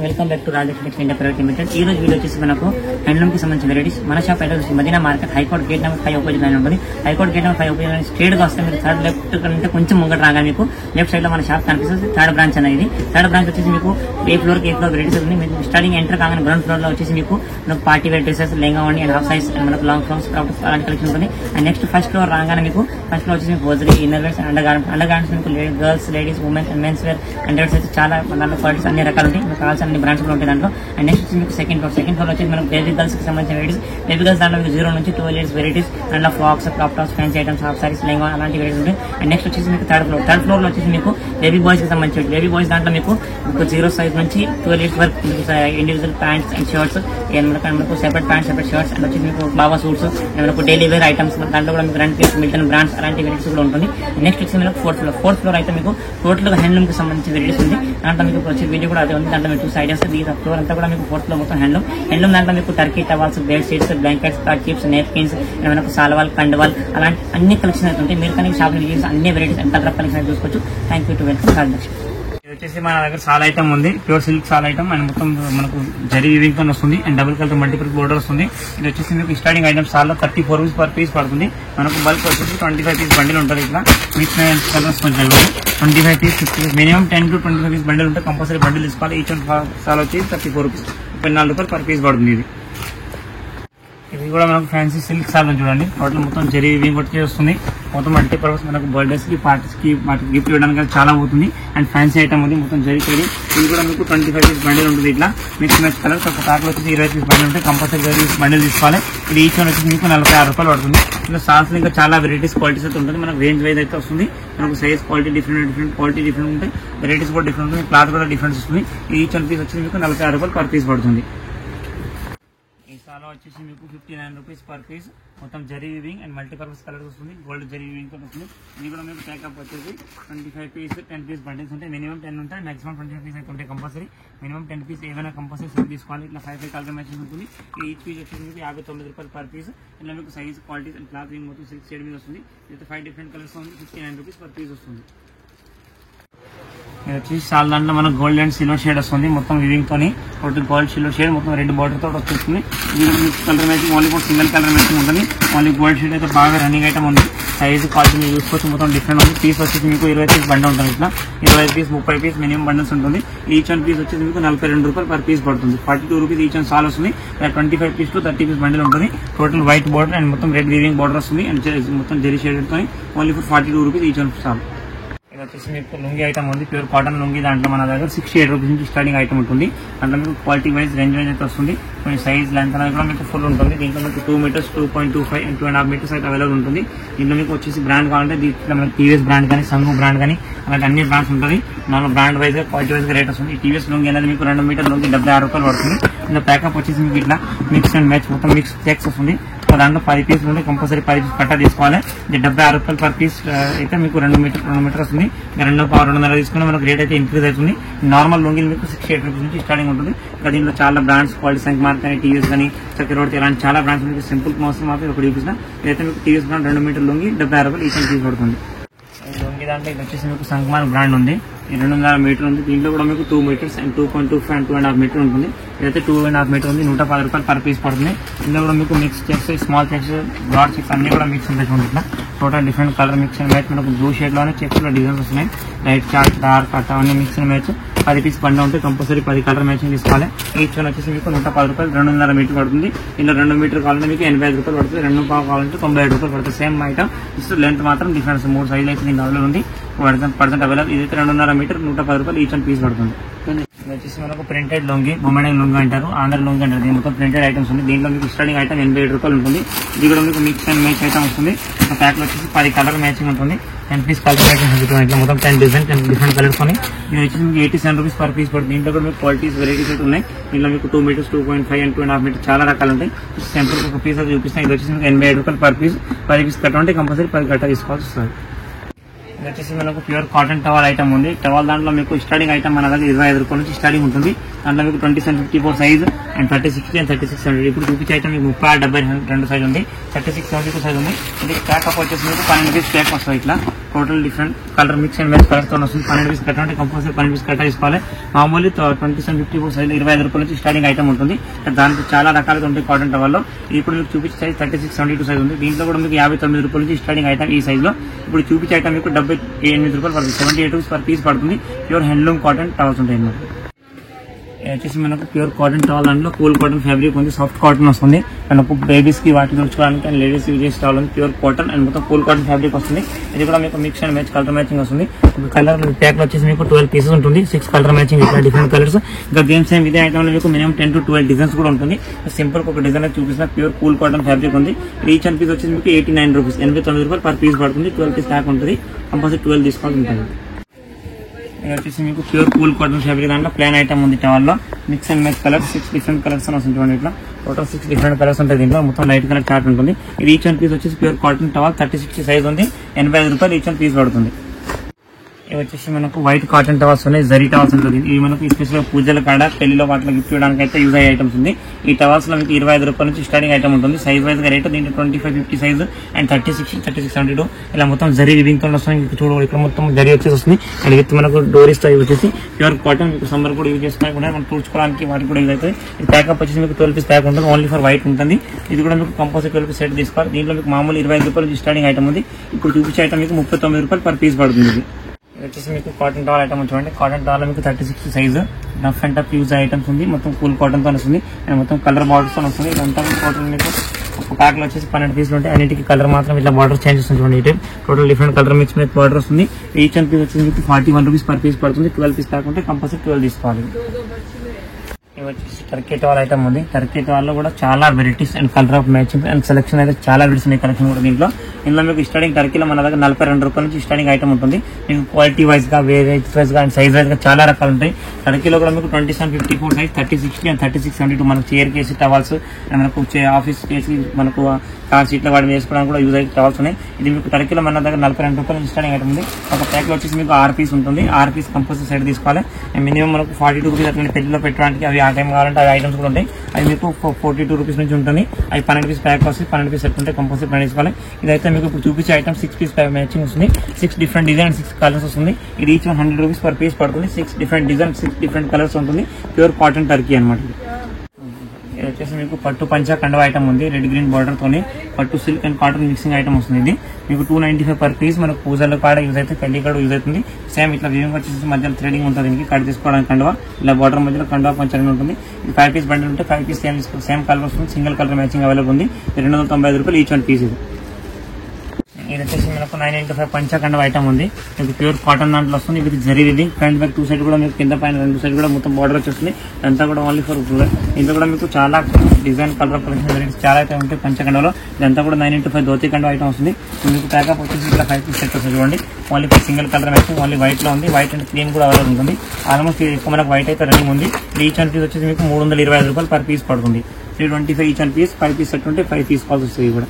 Welcome back to Rajalakshmi India private limited. ఈ రోజు video వచ్చేసి మనకు హ్యాండ్లూమ్ కి సంబంధించిన వెరైటీస్. మన shop address Madina market, high court gate number 5 opposite line ఉంటుంది. High court gate number 5 opposite line straight గా వస్తే మీరు థర్డ్ లెఫ్ట్ కంటే కొంచెం ముంగట రాగా మీకు లెఫ్ట్ సైడ్ లో మన షాప్ కనిపిస్తుంది. థర్డ్ బ్రాంచ్ అనేది. థర్డ్ బ్రాంచ్ వచ్చేసి మీకు ఏ ఫ్లోర్ వెరైటీస్ ఉంది. మీకు స్టార్టింగ్ ఎంటర్ కాగానే గ్రౌండ్ ఫ్లోర్ లో వచ్చేసి మీకు party wear dresses, lehenga and half size and మనకు లాంగ్ ఫ్రాక్స్, క్రాఫ్ట్ అలాంటి కలెక్షన్ ఉంటుంది. అండ్ నెక్స్ట్ ఫస్ట్ ఫ్లోర్ రాగానే మీకు ఫస్ట్ ఫ్లోర్ వచ్చేసి మీకు hosiery, inner wears, undergarments మీకు girls, ladies, women's and men's wear and అయితే చాలా దాంట్లో క్వాలిటీస్ అన్ని రకాలు ఉంటాయి. మీకు కావాల్సిన అన్ని బ్రాండ్స్ కూడా ఉంటాయి దాంట్లో. అండ్ నెక్స్ట్ వచ్చి మీకు సెకండ్ ఫ్లోర్ వచ్చి మనకు బేబీ గర్ల్స్ కి సంబంధించిన వెరైటీస్. బేబీ గర్ల్స్ దాంట్లో మీకు 0 నుంచి 12 years varieties and frocks, crop tops, fancy items, half saris, lehenga అలాంటి వెరైటీస్ ఉంటాయి. అండ్ నెక్స్ట్ వచ్చేసి మీకు థర్డ్ ఫ్లోర్ లో వచ్చేసి మీకు బేబీ బాయ్స్ కి సంబంధించి బేబీ బాయ్స్ దాంట్లో మీకు 0 సైజ్ నుంచి 12 ఇయర్స్ వరకు ఇండివిజువల్ ప్యాంట్స్ అండ్ షర్ట్స్, మనకు separate pants, separate shirts and వచ్చేసి మీకు బాబా సూట్స్, మనకు డైలీ వేర్ ఐటమ్స్ దాంట్లో కూడా మీకు రన్ పీస్, మిల్టన్ బ్రాండ్స్ అలాంటి వెరైటీస్ కూడా ఉంటుంది. నెక్స్ట్ వచ్చి మీకు ఫోర్త్ ఫ్లోర్ అయితే మీకు టోటల్ గా హ్యాండ్లూమ్ కి సంబంధించి వెరైటీస్ ఉంది. దాంట్లో మీకు వచ్చే వీడియో కూడా అదే ఉంది. దాంట్లో మీకు 2 ఐడియాస్. ఈ ఫ్లోర్ అంతా కూడా మీకు ఫోర్త్ లో మొత్తం హ్యాండ్లూమ్ దాంట్లో మీకు Turkey towels, bed sheets, blankets, kerchiefs, napkins, మనకు సాల్వాల్, కండవాల్ అలాంటి అన్ని కలెక్షన్ అయితే ఉంటాయి. మీరు కానీ షాప్ ని విజిట్ అన్ని వెరైటీస్ అంత కలెక్షన్ అయితే చూసుకోవచ్చు. Thank you to welcome Rajalakshmi. ఇది వచ్చేసి మన దగ్గర సాల్ ఐటమ్ ఉంది. ప్యూర్ సిల్క్ సాల్ ఐటమ్ అండ్ మొత్తం మనకు జరీ వీవింగ్ తో వస్తుంది and double colour multiple border వస్తుంది. ఇది వచ్చేసి మీకు స్టార్టింగ్ ఐటమ్ సాల్ లో 34 రూపీస్ పర్ పీస్ పడుతుంది. మనకు బల్క్ వచ్చేసి 25 పీస్ బండిల్ ఉంటుంది. ఇట్లా మిక్స్ కలర్స్ కొంచెం 25 piece, 50 piece, minimum 10 to 25 piece bundle ఉంటే కంపల్సరీ బండిల్ తీసుకోవాలి. ఈచ్ సాల్ వచ్చి 34 రూపీస్, 24 రూపాయలు పర్ పీస్ పడుతుంది. ఇది కూడా మనకు ఫ్యాన్సీ సిల్క్ సాల్ చూడండి. టోటల్ మొత్తం జరీ వీవింగ్ కొట్టి వస్తుంది. మొత్తం మల్టీపర్పస్ మనకు బర్త్డేస్ కి, పార్టీస్ కి, వాటికి గిఫ్ట్ ఇవ్వడానికి చాలా అవుతుంది. అండ్ ఫ్యాన్సీ ఐటమ్ ఉంది. మొత్తం జరీ ఇది కూడా మీకు 25 పీస్ బండిల్ ఉంటుంది. ఇట్లా మిక్స్ మ్యాచ్ కలర్స్. ఒక ప్యాక్ వచ్చేసి 20 పీస్ బండిల్ ఉంటే కంపల్సరీ బండిల్ తీసుకోవాలి. ఇది ఈచ్ వన్ వచ్చి మీకు 46 రూపాయలు పడుతుంది. ఇలా సాల్స్ ఇంకా చాలా వెరైటీస్, క్వాలిటీస్ అయితే ఉంటుంది. మనకు రేంజ్ వైజ్ అయితే వస్తుంది. మనకు size quality different quality different ఉంటాయి. వెరైటీస్ కూడా డిఫరెంట్ ఉంటుంది. క్లాత్ కూడా డిఫరెన్స్ వస్తుంది. ఈచ్ వన్ పీస్ వచ్చి మీకు 46 రూపాయలు పర్ పీస్ పడుతుంది. వచ్చేసి మీకు 59 రూపీస్ పర్ పీస్. మొత్తం zari weaving and multipurpose colour వస్తుంది. గోల్డ్ జరీ వీవింగ్ తో వస్తుంది. ఇది కూడా మీకు ప్యాకప్ వచ్చేసి 25 పీస్, 10 పీస్ బండిల్స్ ఉంటాయి. మినిమం 10 ఉంటాయి, మాక్సిమం 25 పీస్ అయితే ఉంటాయి కంపల్సరీ. మినిమం 10 పీస్ ఏమైనా కంపల్సరీ తీసుకోవాలి. ఇట్లా 5 కలర్ మ్యాచింగ్ ఉంటుంది. ఈచ్ పీస్ వచ్చేసి మీకు 59 రూపాయలు పర్ పీస్. ఇలా మీకు సైజ్, క్వాలిటీస్ అండ్ క్లాత్ మొత్తం 6 షేడ్ మీద వస్తుంది. ఇది 5 డిఫరెంట్ కలర్స్ ఉంది. 59 రూపీస్ పర్ పీస్ వస్తుంది. ఇది వచ్చేసి సాల్ దాంట్లో మనకు గోల్డ్ అండ్ సిల్వర్ షేడ్ వస్తుంది. మొత్తం వివింగ్ తోని టోటల్ గోల్డ్ సిల్వర్ షేడ్ మొత్తం రెడ్ బార్డర్ తో వచ్చేస్తుంది. ఇది కలర్ మ్యాచింగ్ ఓన్లీ కూడా సింగిల్ కలర్ మ్యాచింగ్ ఉంటుంది. ఓన్లీ గోల్డ్ షేడ్ అయితే బాగా రన్నింగ్ ఐటమ్ ఉంది. సైజ్, క్వాలిటీ మీరు చూసుకోవచ్చు. మొత్తం డిఫరెంట్ ఉంది. పీస్ వచ్చేసి మీకు 20 పీస్ బండి ఉంటుంది. ఇట్లా 25 పీస్, 30 పీస్ మినిమం బండిల్స్ ఉంటుంది. ఈచ్ వన్ పీస్ వచ్చేసి మీకు 42 రూపాయలు పర్ పీస్ పడుతుంది. 42 రూపీస్ ఈచ్ వన్ సాల్ వస్తుంది. 25 పీస్ టు 30 పీస్ బండిల్ ఉంటుంది. టోటల్ వైట్ బార్డర్ అండ్ మొత్తం రెడ్ వీవింగ్ బార్డర్ వస్తుంది. అండ్ మొత్తం జెరీ షేడ్ తో only for 42 rupees each one సాల్. ఇది వచ్చేసి మీకు లుంగి ఐటమ్ ఉంది. Pure cotton lungi. దాంట్లో మన దగ్గర 68 రూపీస్ నుంచి స్టార్టింగ్ ఐటమ్ ఉంటుంది. దాంట్లో మీకు క్వాలిటీ వైజ్, రేంజ్ వైజ్ అయితే వస్తుంది. కొన్ని సైజ్, లెంత్ అనేది కూడా మీకు ఫుల్ ఉంటుంది. దీంట్లో మీకు 2 మీటర్స్, 2.25 అండ్ 2.5 మీటర్స్ అయితే అవైలబుల్ ఉంటుంది. దీంట్లో మీకు వచ్చేసి బ్రాండ్ కావాలంటే దీంట్లో మనకి టీవీఎస్ బ్రాండ్ కానీ, సంఘు బ్రాండ్ కానీ అలాంటి అన్ని బ్రాండ్స్ ఉంటుంది. నాలుగు బ్రాండ్ వైజ్ గా, క్వాలిటీ వైజ్ గా రేట్ వస్తుంది. ఈ టీవీఎస్ లుంగి అనేది మీకు 2 మీటర్ లుంగి 76 రూపాయలు పడుతుంది. ఇంకా ప్యాకప్ వచ్చేసి మీకు ఇట్లా మిక్స్ అండ్ మ్యాచ్ మొత్తం మిక్స్ చెక్స్ వస్తుంది. దాంట్లో 10 పీసులు ఉంటే కంపల్సరీ 10 పీస్ కట్ట తీసుకోవాలి. 76 రూపాయలు పర్ పీస్ అయితే మీకు 2 మీటర్ వస్తుంది. 2.5 తీసుకుని మనకు రేట్ అయితే ఇంక్రీజ్ అవుతుంది. నార్మల్ లుంగిలు మీకు 68 రూపీస్ నుంచి స్టార్టింగ్ ఉంటుంది. ఇంకా దీంట్లో చాలా బ్రాండ్స్, క్వాలిటీ సంఖ్య మార్క్ కానీ, టీవీఎస్ కానీ, చక్రవర్తి ఇలాంటి చాలా బ్రాండ్స్ మీకు సింపుల్ మోసం మాత్రం ఒక చూపిస్తున్నా. ఇదైతే మీకు టీవీఎస్ బ్రాండ్ 2 మీటర్ లుంగి 76 రూపాయలు ఈచ్ పీస్ పడుతుంది. లుంగి దాంట్లో ఇది వచ్చేసి మీకు సంఖ్మాన్ బ్రాండ్ ఉంది. 2.5 మీటర్ ఉంది. దీంట్లో కూడా మీకు 2 మీటర్స్ అండ్ 2.25 అండ్ 2.5 మీటర్ ఉంటుంది. ఇదైతే 2.5 మీటర్ ఉంది. 110 రూపాయలు పర్ పీస్ పడుతుంది. ఇందులో కూడా మీకు mix checks, small checks, broad checks అన్ని కూడా మిక్స్ ఉంటాయి. ఇట్లా total different colour mix and match. మనకు బ్లూ షేడ్ లోనే చెక్స్ లో డిజైన్స్ వస్తున్నాయి. లైట్ చార్ట్, డార్క్ అట్లా అన్ని మిక్స్ అండ్ మ్యాచ్. 10 పీస్ బండి ఉంటే కంపల్సరీ 10 కలర్ మ్యాచింగ్ తీసుకోవాలి. ఈచ్ వన్ వచ్చేసి మీకు 110 రూపాయలు. 2.5 మీటర్ పడుతుంది. ఇందులో 2 మీటర్ కావాలంటే మీకు 85 రూపాయలు పడుతుంది. 2.5 కావాలంటే 97 రూపాయలు పడుతుంది. సేమ్ ఐటమ్, జస్ట్ లెంత్ మాత్రం డిఫరెన్స్. 3 సైజ్ అయితే దీనికి అవైలబుల్ ఉంది. 100% అవైలబుల్. ఇదైతే 2.5 మీటర్ 110 రూపాయలు ఈచ్ వన్ పీస్ పడుతుంది. ఇది వచ్చేసి మనకు ప్రింటెడ్ లుంగి, బొమ్మడైన్ లుంగి అంటారు, ఆంధ్ర లుంగి అంటారు. దీని మొత్తం ప్రింటెడ్ ఐటమ్స్ ఉంది. దీంట్లో మీకు స్టార్టింగ్ ఐటమ్ 87 రూపాయలు ఉంటుంది. ఇది కూడా మీకు మిక్స్ అండ్ మ్యాచ్ ఐటమ్ వస్తుంది. ఒక ప్యాక్ లో వచ్చేసి 10 కలర్ మ్యాచింగ్ ఉంటుంది. 10 పీస్ కలర్ మ్యాచింగ్ ఉంటుంది. ఇట్లా మొత్తం 10 డిజైన్, 10 డిఫరెంట్ కలర్స్ కొని ఇది వచ్చేసి మీకు 87 రూపీస్ పర్ పీస్ పడుతుంది. దీంట్లో కూడా మీకు క్వాలిటీస్, వెరైటీస్ అయితే ఉన్నాయి. దీంట్లో మీకు 2 మీటర్స్, 2.5 అండ్ 2.5 మీటర్ చాలా రకాలు ఉంటాయి. సింపుల్ ఒక పీస్ అయితే చూపిస్తాను. ఇది వచ్చేసి మీకు 87 రూపాయలు పర్ పీస్. 10 పీస్ కట్టాలంటే కంపల్సరీ 10 కట్ట తీసుకోవాల్సి వస్తుంది. ఇది వచ్చేసి మనకు ప్యూర్ కాటన్ టవల్ ఐటమ్ ఉంది. టవల్ దాంట్లో మీకు స్టార్టింగ్ ఐటమ్ మన దగ్గర 25 రూపాయల నుంచి స్టార్టింగ్ ఉంటుంది. దాంట్లో మీకు 2754 సైజ్ అండ్ 36 అండ్ 3670. ఇప్పుడు చూపించే ఐటమ్ మీకు 30, 72 సైజ్ ఉంది. 36, 72 సైజ్ ఉంది. ఇది ప్యాకప్ వచ్చేసి మీకు 12 పీస్ ప్యాక్ వస్తుంది. ఇట్లా total different colour mix and match colour తో వస్తుంది. 12 పీస్ కట్ట అంటే కంపల్సరీ 12 పీస్ కట్ట తీసుకోవాలి. మామూలు 2754 సైజ్ 25 రూపాయల నుంచి స్టార్టింగ్ ఐటమ్ ఉంటుంది. దాంట్లో చాలా రకాలుగా ఉంటాయి కాటన్ టవల్లో. ఇప్పుడు మీకు చూపించే సైజ్ 3672 సైజ్ ఉంది. దీంట్లో కూడా మీకు 59 రూపాయల నుంచి స్టార్టింగ్ ఐటమ్ ఈ సైజ్ లో. ఇప్పుడు చూపించే ఐటమ్ మీకు 78 రూపాయలు పడుతుంది. 78 రూపీస్ పర్ పీస్ పడుతుంది. ప్యూర్ హ్యాండ్లూమ్ కాటన్ టవల్స్ ఉంటాయి అన్నమాట. వచ్చేసి మనకు ప్యూర్ కాటన్ టవల్ దాంట్లో కూల్ కాటన్ ఫ్యాబ్రిక్ ఉంది. సాఫ్ట్ కాటన్ వస్తుంది. మనకు బేబీస్ కి వాటిని తుడుచుకోవడానికి అండ్ లేడీస్ యూజ్ చేసే టవల్ ప్యూర్ కాటన్ అండ్ మొత్తం కూల్ కాటన్ ఫ్యాబ్రిక్ వస్తుంది. ఇది కూడా మీకు mix and match colour matching వస్తుంది. కలర్ ప్యాక్ లో వచ్చేసి మీకు 12 పీసెస్ ఉంటుంది. 6 కలర్ మ్యాచింగ్ ఇట్లా డిఫరెంట్ కలర్స్. ఇంకా గేమ్ సేమ్ ఇదే ఐటమ్ లో మీకు మినిమం 10 to 12 డిజైన్స్ కూడా ఉంటుంది. సింపుల్ ఒక డిజైన్ చూపిస్తున్న ప్యూర్ కూల్ కాటన్ ఫ్యాబ్రిక్ ఉంది. ఈచ్ అండ్ పీస్ వచ్చేసి మీకు 89 రూపీస్ 89 రూపాయలు పర్ పీస్ పడుతుంది. 12 పీస్ ప్యాక్ ఉంటుంది. కంపల్సరీ 12 డిస్కౌంట్ ఉంటుంది. ఇది వచ్చేసి మీకు ప్యూర్ కూల్ కాటన్ ఫ్యాబ్రిక్ దాంట్లో ప్లాన్ ఐటమ్ ఉంది టవల్ లో. Mix and match colour 6 different colours వస్తుంది. చూడండి ఇట్లా టోటల్ 6 డిఫరెంట్ కలర్స్ ఉంటాయి. దీంట్లో మొత్తం లైట్ కలర్ చార్ట్ ఉంటుంది. ఇది ఈచ్ అండ్ పీస్ వచ్చేసి ప్యూర్ కాటన్ టవల్ 30-60 సైజ్ ఉంది. 85 రూపాయలు ఈచ్ అండ్ పీస్ పడుతుంది. ఇవి వచ్చేసి మనకు వైట్ కాటన్ టవల్స్ ఉన్నాయి. జరీ టవల్స్ ఉంటుంది. ఇవి మనకు స్పెషల్ పూజల కాడ పెళ్లిలో వాటిలో గిఫ్ట్ ఇవ్వడానికి అయితే యూజ్ అయ్యే ఐటమ్స్ ఉంది. ఈ టవల్స్ లో మీకు 25 రూపాయల నుంచి స్టార్టింగ్ ఐటమ్ ఉంటుంది. సైజ్ వైజ్ గా రేట్ దీంట్లో 25-50 సైజ్ అండ్ 36-72 ఇలా మొత్తం జరీ వివింగ్ తో వస్తుంది. చూడండి ఇక్కడ మొత్తం జరీ వచ్చేసి వస్తుంది. అండ్ విత్ మనకు డోరీస్ తో వచ్చేసి ప్యూర్ కాటన్ మీకు సమ్మర్ కూడా యూజ్ చేసుకుని కూడా మనం తుడుచుకోవడానికి వాటికి కూడా యూజ్ అవుతుంది. ఈ ప్యాకప్ వచ్చేసి మీకు 12 పీస్ ప్యాక్ ఉంటుంది. ఓన్లీ ఫర్ వైట్ ఉంటుంది. ఇది కూడా మీకు కంపల్సరీ 12 పీస్ సెట్ తీసుకోవాలి. దీంట్లో మీకు మామూలు 25 రూపాయల నుంచి స్టార్టింగ్ ఐటమ్ ఉంది. ఇప్పుడు చూపించే ఐటమ్ మీకు 39 రూపాయలు పర్ పీస్ పడుతుంది. వచ్చేసి మీకు కాటన్ టవల్ ఐటమ్ చూడండి. కాటన్ టవల్ మీకు 36 size rough and tough use items ఉంది. మొత్తం కూల్ కాటన్ తో వస్తుంది. అండ్ మొత్తం కలర్ బార్డర్స్ తో వస్తుంది. ఇదంతా టోటల్ మీకు ఒక ప్యాక్ లో వచ్చేసి 12 పీసులు ఉంటాయి. అన్నిటికీ కలర్ మాత్రం ఇట్లా బార్డర్ చేంజ్ వస్తుంది. చూడండి ఈ type total different colour mix మీద బార్డర్ వస్తుంది. ఈచ్ అండ్ పీస్ వచ్చేసి మీకు 41 రూపీస్ పర్ పీస్ పడుతుంది. 12 పీస్ ప్యాక్ ఉంటే కంపల్సరీ 12 తీసుకోవాలి. ఇవి వచ్చేసి టర్కీ టవల్ ఐటమ్ ఉంది. టర్కీ టవల్ లో కూడా చాలా varieties and colour of matching and selection అయితే చాలా వెరైటీస్ ఉన్నాయి. కలెక్షన్ కూడా దీంట్లో మీకు స్టార్టింగ్ టర్కీలో మన దగ్గర 42 రూపాయల నుంచి స్టార్టింగ్ ఐటమ్ ఉంటుంది. మీకు క్వాలిటీ వైజ్ గా వేరేజ్ వైజ్ గా అండ్ సైజ్ వైజ్ గా చాలా రకాలు ఉంటాయి. టర్కీలో కూడా మీకు 2754 సైజ్ 30-60 అండ్ 36-72 మనకు చైర్ కేసి టవల్స్ మనకు ఆఫీస్ కేసి మనకు కార్ సీట్ల వాటి వేసుకోవడానికి కూడా యూజ్ అయ్యే టవల్స్ ఉన్నాయి. ఇది మీకు టర్కీలో మన దగ్గర 42 రూపాయల నుంచి స్టార్టింగ్ ఐటమ్ ఉంది. ఒక ప్యాక్ లో వచ్చేసి మీకు 6 పీస్ ఉంటుంది. 6 పీస్ కంపల్సరీ సెట్ తీసుకోవాలి. మినిమం మనకు 42 రూపీస్ అట్లా పెళ్లిలో పెట్టడానికి అవి ఆ టైం కావాలంటే అవి ఐటమ్స్ కూడా ఉంటాయి. అవి మీకు 42 రూపీస్ నుంచి ఉంటుంది. అవి 12 పీస్ ప్యాక్ వస్తుంది. 12 పీస్ సెట్ ఉంటే కంపల్సరీ ప్లాన్ తీసుకోవాలి. ఇదైతే మీకు ఇప్పుడు చూపించే ఐటమ్ 6 పీస్ మ్యాచింగ్ వస్తుంది. 6 డిఫరెంట్ డిజైన్ అండ్ 6 కలర్స్ వస్తుంది. ఇది ఈచ్ 100 రూపీస్ పర్ పీస్ పడుతుంది. 6 డిఫరెంట్ డిజైన్ 6 డిఫరెంట్ కలర్స్ ఉంటుంది. ప్యూర్ కాటన్ టర్కీ అనమాట. ఇది వచ్చేసి మీకు పట్టు పంచా కండవ ఐటమ్ ఉంది. రెడ్ గ్రీన్ బార్డర్ తోని పట్టు silk and cotton mixing item వస్తుంది. ఇది మీకు 295 పర్ పీస్. మనకు పూజల కాడ యూజ్ అయితే పెళ్లి కాడ యూజ్ అవుతుంది. సేమ్ ఇట్లా వీవింగ్ వచ్చేసి మధ్యలో థ్రెడింగ్ ఉంటుంది. దీనికి కట్ తీసుకోవడానికి కండవ ఇలా బార్డర్ మధ్యలో కండవ పంచగా ఉంటుంది. ఇది 5 పీస్ బండిల్ ఉంటే 5 పీస్ సేమ్ కలర్ వస్తుంది. సింగిల్ కలర్ మ్యాచింగ్ అవైలబుల్ ఉంది. 295 రూపాయలు ఈచ్ 1 పీస్. ఇది వచ్చేసి మనకు 995 పంచా కండవ ఐటమ్ ఉంది. మీకు ప్యూర్ కాటన్ దాంట్లో వస్తుంది. ఇది zari weaving front back 2 side కూడా మీకు కింద పైన 2 సైడ్ కూడా మొత్తం బార్డర్ వచ్చేస్తుంది. అంతా కూడా ఓన్లీ ఫర్ ఇంట్లో కూడా మీకు చాలా డిజైన్ కలర్ కలెక్షన్ వెరైటీస్ చాలా అయితే ఉంటాయి పంచకండలో. ఇదంతా కూడా 995 ధోతి కండవ ఐటమ్ వస్తుంది. మీకు ప్యాకప్ వచ్చేసి ఇట్లా 5 పీస్ సెట్ వస్తుంది. చూడండి only for single colour matching only white లో ఉంది. వైట్ అండ్ క్రీమ్ కూడా అవైలబుల్ ఉంటుంది. ఆల్మోస్ట్ ఎక్కువ మనకు వైట్ అయితే రన్నింగ్ ఉంది. ఈచ్ అండ్ పీస్ వచ్చేసి మీకు 325 రూపాయలు పర్ పీస్ పడుతుంది. 325 each and piece 5 piece set ఉంటే 5 తీసుకోవాల్సి వస్తుంది.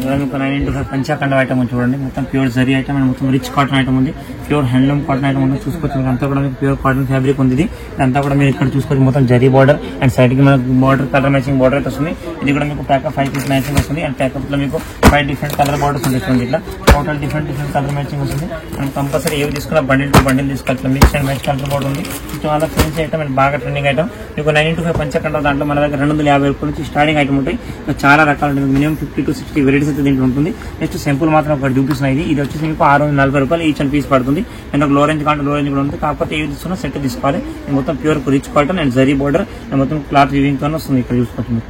కూడా మీకు 995 పంచా కండవ ఐటమ్ చూడండి. మొత్తం ప్యూర్ జరీ ఐటమ్ అండ్ మొత్తం రిచ్ కాటన్ ఐటమ్ ఉంది. ప్యూర్ హ్యాండ్లూమ్ కాటన్ ఐటమ్ ఉంది. చూసుకోవచ్చు అంతా కూడా మీకు ప్యూర్ కాటన్ ఫ్యాబ్రిక్ ఉంది. ఇది అంతా కూడా మీరు ఇక్కడ చూసుకోవచ్చు మొత్తం జరీ బార్డర్ అండ్ సైడ్ కి మనకు బార్డర్ కలర్ మ్యాచింగ్ బార్డర్ అయితే వస్తుంది. ఇది కూడా మీకు ప్యాకప్ 5 పీస్ మ్యాచింగ్ వస్తుంది. అండ్ ప్యాకప్ లో మీకు 5 డిఫరెంట్ కలర్ బార్డర్స్ ఉంటుంది. ఇట్లా టోటల్ డిఫరెంట్ కలర్ మ్యాచింగ్ వస్తుంది. మనం కంపల్సరీ ఏవి తీసుకున్నా బండిల్ టు బండిల్ తీసుకోవాలి. Mix and match colour border ఉంది. చాలా ఫ్రెండ్స్ ఐటమ్ అండ్ బాగా ట్రెండింగ్ ఐటమ్. మీకు 995 పంచా కండవ దాంట్లో మన దగ్గర 250 రూపాయల నుంచి స్టార్టింగ్ ఐటమ్ ఉంటాయి. చాలా రకాలు ఉంటుంది. మినిమం 50 to 60 వెరైటీస్ అయితే దీంట్లో ఉంటుంది. నెక్స్ట్ సింపుల్ మాత్రం ఒకటి చూపిస్తున్నాయి. ఇది వచ్చేసి మీకు 640 రూపాయలు ఈచ్ అండ్ పీస్ పడుతుంది. అండ్ ఒక లో రేంజ్ కాంటే లో రేంజ్ కూడా ఉంది. కాకపోతే ఏది తీసుకున్నా సెట్ తీసుకోవాలి. మొత్తం pure rich cotton and zari border and మొత్తం క్లాత్ వీవింగ్ తో వస్తుంది. ఇక్కడ చూసుకోవచ్చు.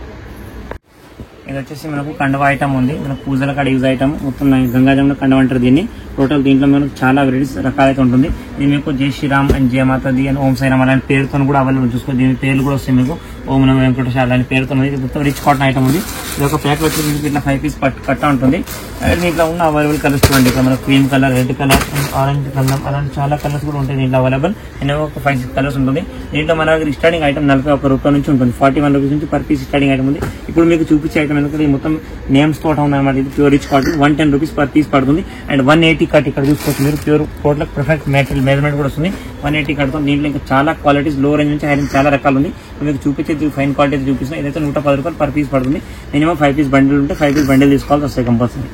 ఇది వచ్చేసి మనకు కండవ ఐటమ్ ఉంది. మనకు పూజల కాడ యూజ్ ఐటమ్ మొత్తం గంగాజంలో కండవ అంటారు దీన్ని. టోటల్ దీంట్లో మనకు చాలా వెరైటీస్ రకాలైతే ఉంటుంది. ఇది మీకు జై శ్రీరామ్ అండ్ జయ మాతాది అండ్ ఓం సాయిరామ్ అలాంటి పేరుతో కూడా అవైలబుల్ చూసుకోవచ్చు. దీని పేర్లు కూడా వస్తాయి మీకు. ఓం నమో వెంకటేశ్వర అలాంటి పేరుతో ఉంది. ఇది మొత్తం రిచ్ కాటన్ ఐటమ్ ఉంది. ఇది ఒక ప్యాక్ వచ్చి మీకు ఇట్లా 5 పీస్ కట్ట ఉంటుంది. దీంట్లో ఉన్న అవైలబుల్ కలర్స్ చూడండి. ఇక్కడ మనకు cream colour, red colour, orange colour అలాంటి చాలా కలర్స్ కూడా ఉంటాయి దీంట్లో అవైలబుల్. అండ్ ఒక 5-6 కలర్స్ ఉంటుంది. దీంట్లో మన దగ్గర స్టార్టింగ్ ఐటమ్ 41 రూపాయల నుంచి ఉంటుంది. 41 రూపీస్ నుంచి పర్ పీస్ స్టార్టింగ్ ఐటమ్ ఉంది. ఇప్పుడు మీకు చూపించే ఐటమ్ ఎందుకంటే మొత్తం నేమ్స్ తోట ఉందన్నమాట. ఇది pure rich cotton 110 rupees per piece పడుతుంది. అండ్ 180 కట్ ఇక్కడ చూసుకోవచ్చు మీరు. Pure total perfect material measurement కూడా వస్తుంది. 180 కట్తో దీంట్లో ఇంకా చాలా క్వాలిటీస్ లో రేంజ్ నుంచి హై రేంజ్ చాలా రకాలు ఉంది. మీకు చూపించేది ఫైన్ క్వాలిటీ చూపిస్తాం. ఇదైతే 110 రూపాయలు పర్ పీస్ పడుతుంది. మినిమం 5 పీస్ బండిల్ ఉంటే 5 పీస్ బండిల్ తీసుకోవాల్సి వస్తాయి కంపల్సరీ.